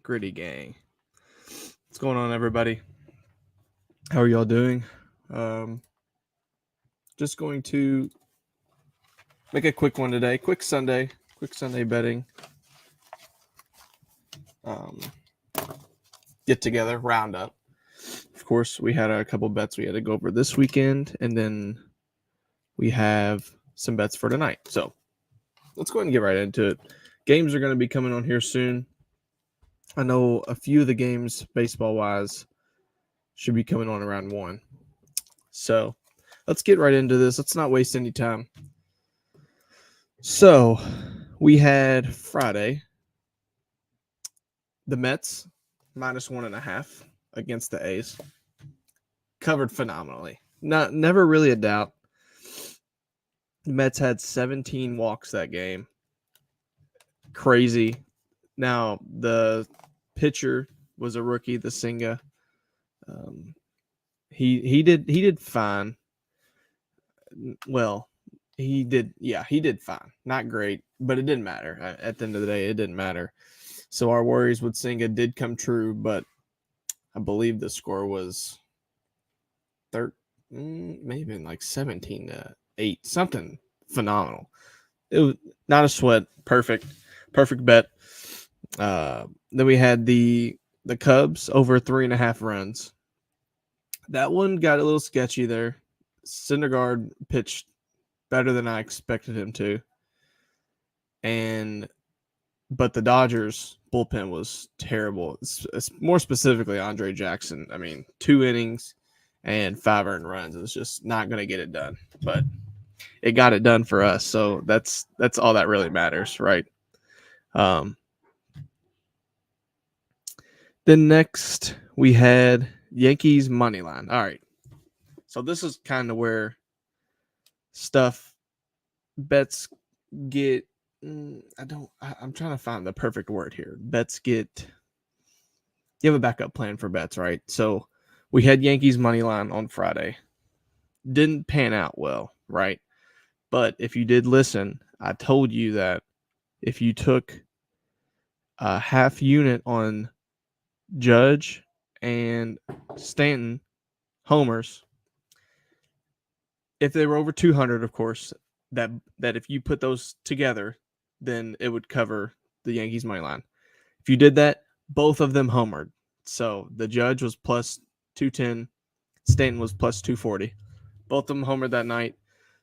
Gritty Gang. What's going on, everybody? How are y'all doing? Just going to make a quick one today. Quick Sunday betting. Get together, roundup. Of course, we had a couple bets we had to go over this weekend, and then we have some bets for tonight. So let's go ahead and get right into it. Games are going to be coming on here soon. I know a few of the games, baseball-wise, should be coming on around 1. So let's get right into this. Let's not waste any time. So we had Friday, the Mets -1.5 against the A's. Covered phenomenally. Never really a doubt. The Mets had 17 walks that game. Crazy. Now, the pitcher was a rookie, the Senga. He did fine. Well, he did fine. Not great, but it didn't matter. At the end of the day, it didn't matter. So our worries with Senga did come true, but I believe the score was maybe like 17-8, something phenomenal. It was not a sweat. Perfect bet. Then we had the Cubs over 3.5 runs. That one got a little sketchy there. Syndergaard pitched better than I expected him to. But the Dodgers bullpen was terrible. It's more specifically Andre Jackson. I mean, 2 innings and 5 earned runs. It's just not going to get it done. But it got it done for us. So that's all that really matters, right? Then next we had Yankees money line. All right. So this is kind of where bets get I'm trying to find the perfect word here. You have a backup plan for bets, right? So we had Yankees money line on Friday. Didn't pan out well, right? But if you did listen, I told you that if you took a half unit on Judge and Stanton homers, if they were over 200, of course, that if you put those together, then it would cover the Yankees money line. If you did that, both of them homered. So the Judge was plus 210, Stanton was plus 240. Both of them homered that night.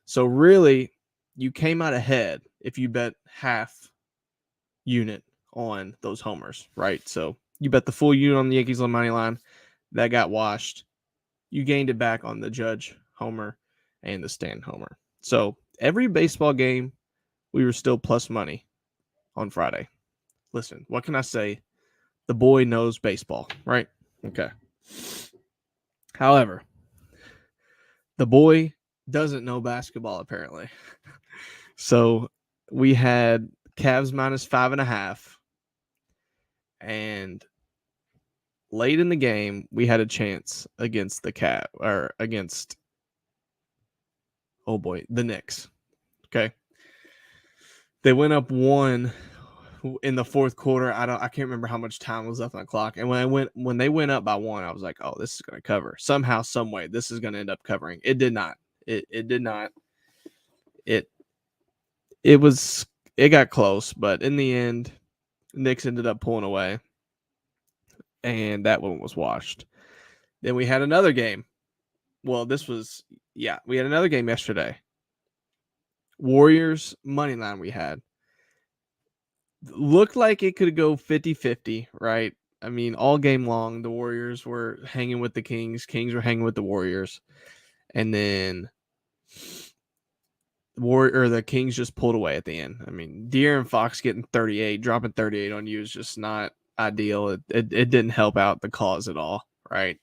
So really, you came out ahead if you bet half unit on those homers, right? So you bet the full unit on the Yankees money line. That got washed. You gained it back on the Judge homer and the Stanton homer. So every baseball game, we were still plus money on Friday. Listen, what can I say? The boy knows baseball, right? Okay. However, the boy doesn't know basketball, apparently. So we had Cavs -5.5. And late in the game, we had a chance against the the Knicks. Okay. They went up 1 in the fourth quarter. I can't remember how much time was left on the clock. And when they went up by 1, I was like, oh, this is going to cover. Somehow, some way, this is going to end up covering. It did not. It did not. It got close, but in the end, Knicks ended up pulling away. And that one was washed. Then we had another game. Well, we had another game yesterday. Warriors money line we had. Looked like it could go 50-50, right? I mean, all game long, the Warriors were hanging with the Kings. Kings were hanging with the Warriors. And then the Kings just pulled away at the end. I mean, De'Aaron Fox getting 38, dropping 38 on you is just not ideal. It didn't help out the cause at all, right?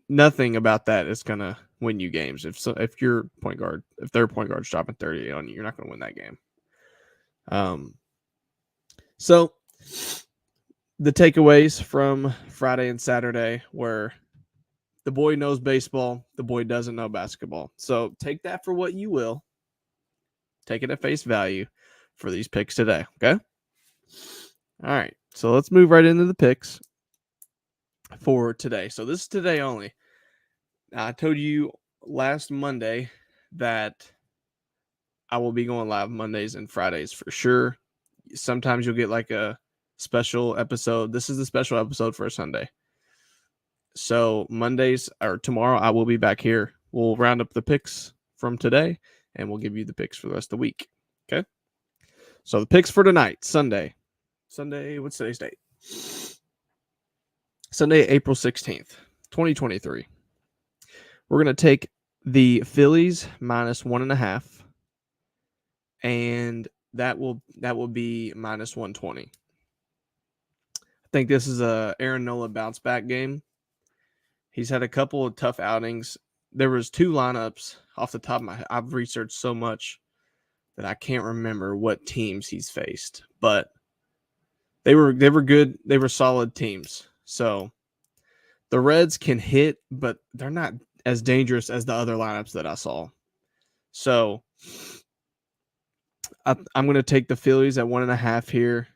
Nothing about that is gonna win you games. If your point guard, if their point guard's dropping 38 on you, you're not gonna win that game. So the takeaways from Friday and Saturday were the boy knows baseball, the boy doesn't know basketball. So take that for what you will. Take it at face value for these picks today, okay? All right. So let's move right into the picks for today. So this is today only. I told you last Monday that I will be going live Mondays and Fridays for sure. Sometimes you'll get like a special episode. This is the special episode for a Sunday. So Mondays or tomorrow, I will be back here. We'll round up the picks from today and we'll give you the picks for the rest of the week. Okay. So the picks for tonight, Sunday, what's today's date? Sunday, April 16th, 2023. We're going to take the Phillies minus 1.5, and that will be minus 120. I think this is a Aaron Nola bounce back game. He's had a couple of tough outings. There was 2 lineups off the top of my head. I've researched so much that I can't remember what teams he's faced, but they were good. They were solid teams. So the Reds can hit, but they're not as dangerous as the other lineups that I saw. So I'm going to take the Phillies at 1.5 here,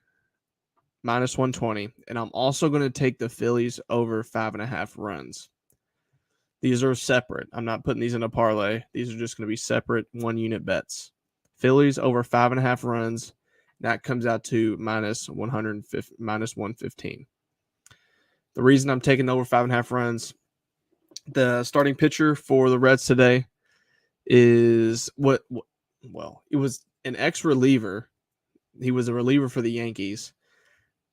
minus 120. And I'm also going to take the Phillies over 5.5 runs. These are separate. I'm not putting these in a parlay. These are just going to be separate 1-unit bets. Phillies over 5.5 runs. That comes out to minus 115. The reason I'm taking over 5.5 runs, the starting pitcher for the Reds today is it was an ex-reliever. He was a reliever for the Yankees.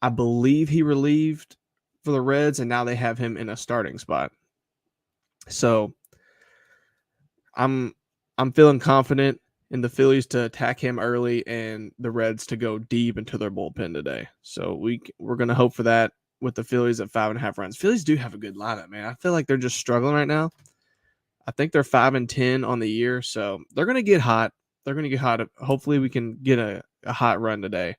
I believe he relieved for the Reds, and now they have him in a starting spot. So I'm feeling confident in the Phillies to attack him early and the Reds to go deep into their bullpen today. So we're going to hope for that with the Phillies at 5.5 runs. Phillies do have a good lineup, man. I feel like they're just struggling right now. I think they're 5-10 on the year, so they're going to get hot. Hopefully we can get a hot run today.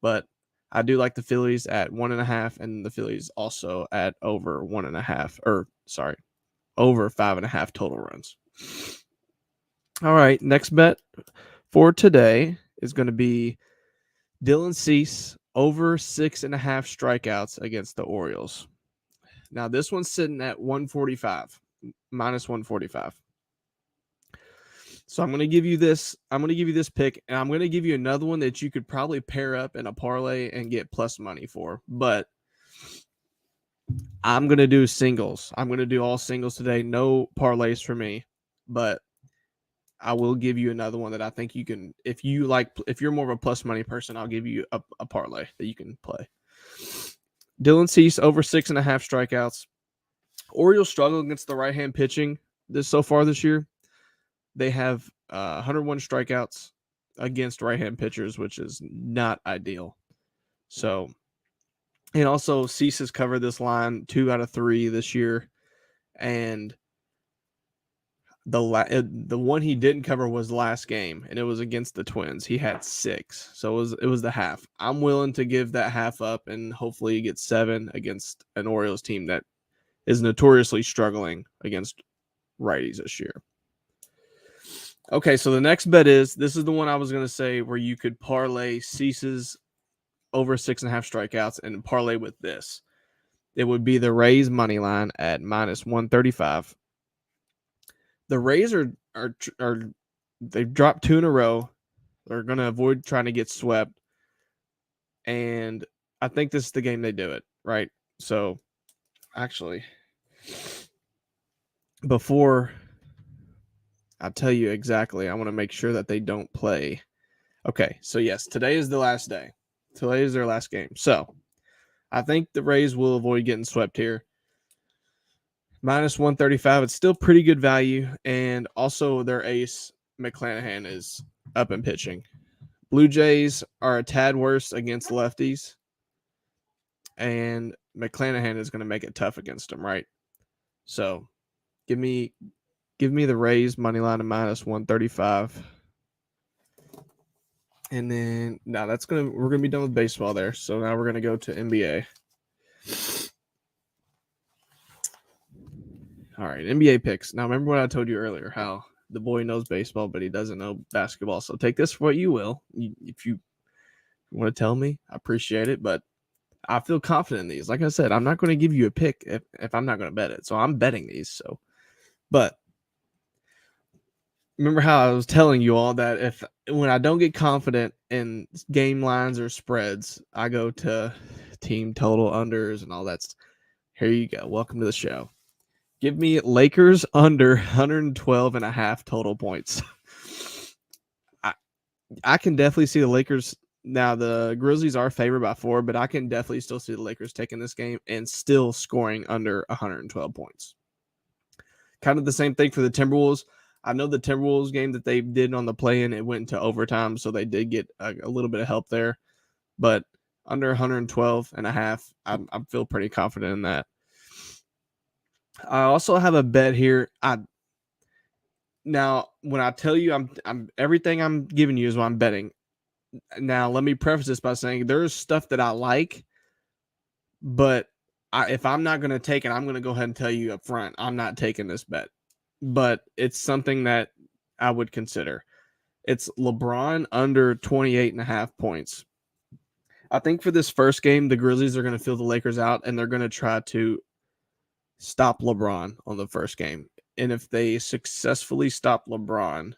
But I do like the Phillies at 1.5, and the Phillies also at over 1.5, over 5.5 total runs. All right, next bet for today is going to be Dylan Cease over 6.5 strikeouts against the Orioles. Now this one's sitting at 145, minus 145. So I'm going to give you this. I'm going to give you this pick, and I'm going to give you another one that you could probably pair up in a parlay and get plus money for. But I'm going to do singles. I'm going to do all singles today. No parlays for me, but I will give you another one that I think you can. If you're more of a plus money person, I'll give you a parlay that you can play. Dylan Cease over 6.5 strikeouts. Orioles struggle against the right-hand pitching so far this year. They have 101 strikeouts against right-hand pitchers, which is not ideal. So, and also Cease has covered this line 2 out of 3 this year, and the one he didn't cover was last game, and it was against the Twins. He had 6, so it was the half. I'm willing to give that half up and hopefully get 7 against an Orioles team that is notoriously struggling against righties this year. Okay, so the next bet this is the one I was going to say where you could parlay Cease's over 6.5 strikeouts and parlay with this. It would be the Rays money line at minus 135. The Rays are they've dropped 2 in a row. They're going to avoid trying to get swept. And I think this is the game they do it, right? So, actually, before I tell you exactly, I want to make sure that they don't play. Okay, so yes, today is the last day. Today is their last game. So, I think the Rays will avoid getting swept here. Minus 135. It's still pretty good value. And also their ace, McClanahan, is up and pitching. Blue Jays are a tad worse against lefties. And McClanahan is going to make it tough against them, right? So give me the Rays money line of minus 135. And then now we're gonna be done with baseball there. So now we're gonna go to NBA. All right, NBA picks. Now remember what I told you earlier, how the boy knows baseball, but he doesn't know basketball. So take this for what you will. If you you want to tell me, I appreciate it, but I feel confident in these. Like I said, I'm not going to give you a pick if I'm not going to bet it. So I'm betting these. So, but remember how I was telling you all that when I don't get confident in game lines or spreads, I go to team total unders and all that. Here you go. Welcome to the show. Give me Lakers under 112 and a half total points. I can definitely see the Lakers. Now, the Grizzlies are favored by 4, but I can definitely still see the Lakers taking this game and still scoring under 112 points. Kind of the same thing for the Timberwolves. I know the Timberwolves game that they did on the play-in, it went into overtime, so they did get a little bit of help there. But under 112 and a half, I feel pretty confident in that. I also have a bet here. Now, when I tell you I'm everything I'm giving you is what I'm betting. Now, let me preface this by saying there's stuff that I like, but if I'm not going to take it, I'm going to go ahead and tell you up front, I'm not taking this bet. But it's something that I would consider. It's LeBron under 28 and a half points. I think for this first game, the Grizzlies are going to feel the Lakers out, and they're going to try to stop LeBron on the first game. And if they successfully stop LeBron,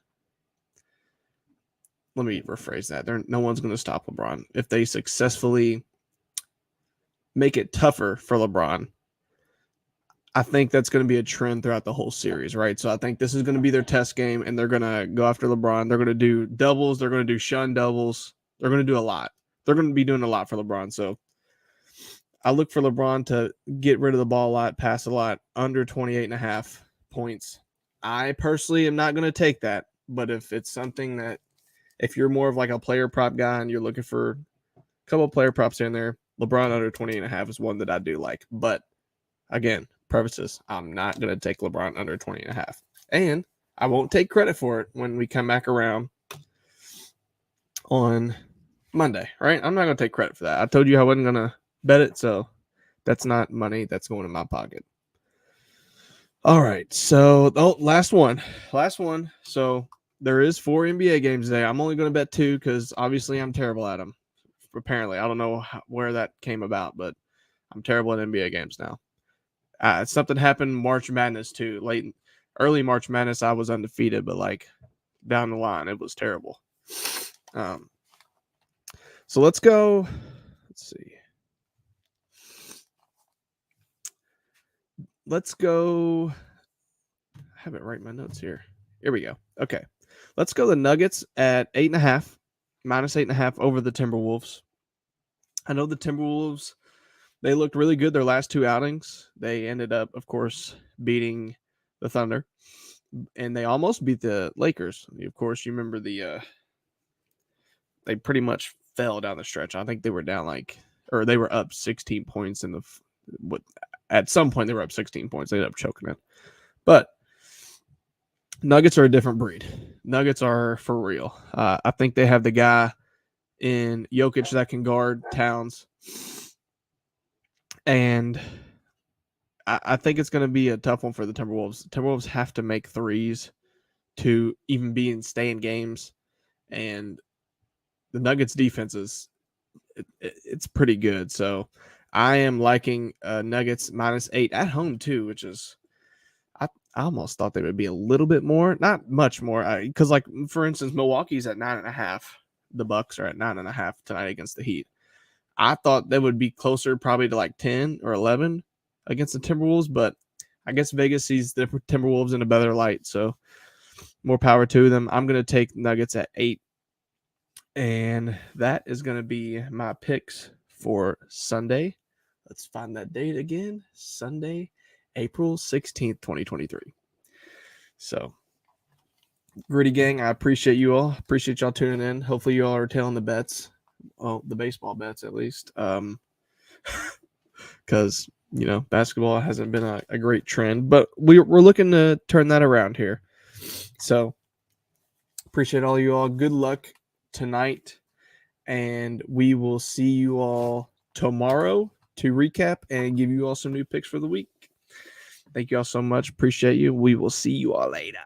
let me rephrase that. No one's going to stop LeBron. If they successfully make it tougher for LeBron, I think that's going to be a trend throughout the whole series, right? So I think this is going to be their test game, and they're going to go after LeBron. They're going to do doubles. They're going to do shun doubles. They're going to do a lot. They're going to be doing a lot for LeBron. So I look for LeBron to get rid of the ball a lot, pass a lot, under 28 and a half points. I personally am not going to take that, but if it's something that, if you're more of like a player prop guy and you're looking for a couple of player props in there, LeBron under 20 and a half is one that I do like. But again, prefaces, I'm not going to take LeBron under 20 and a half. And I won't take credit for it when we come back around on Monday, right? I'm not going to take credit for that. I told you I wasn't going to bet it, so that's not money that's going in my pocket. All right, so last one. So there is 4 NBA games today. I'm only going to bet 2 because obviously I'm terrible at them. Apparently, I don't know where that came about, but I'm terrible at NBA games now. Something happened March Madness too. Early March Madness, I was undefeated, but like down the line, it was terrible. So let's go. Let's see. Let's go. I have it right in my notes here. Here we go. Okay. Let's go the Nuggets at 8.5, minus 8.5 over the Timberwolves. I know the Timberwolves, they looked really good their last 2 outings. They ended up, of course, beating the Thunder, and they almost beat the Lakers. Of course, you remember they pretty much fell down the stretch. I think they were down they were up 16 points at some point they were up 16 points. They ended up choking it. But Nuggets are a different breed. Nuggets are for real. I think they have the guy in Jokic that can guard Towns. And I think it's going to be a tough one for the Timberwolves. Timberwolves have to make threes to even stay in games. And the Nuggets defense it's pretty good. So I am liking Nuggets minus 8 at home too, which is I almost thought they would be a little bit more, not much more, because like for instance, Milwaukee's at 9.5. The Bucks are at 9.5 tonight against the Heat. I thought they would be closer, probably to like 10 or 11 against the Timberwolves, but I guess Vegas sees the Timberwolves in a better light, so more power to them. I'm going to take Nuggets at 8. And that is going to be my picks for Sunday. Let's find that date again. Sunday, April 16th, 2023. So, Gritty Gang, I appreciate you all. Appreciate y'all tuning in. Hopefully you all are tailing the bets. Well, the baseball bets at least. Because, basketball hasn't been a great trend. But we're looking to turn that around here. So, appreciate all you all. Good luck tonight, and we will see you all tomorrow to recap and give you all some new picks for the week. Thank you all so much. Appreciate you. We will see you all later.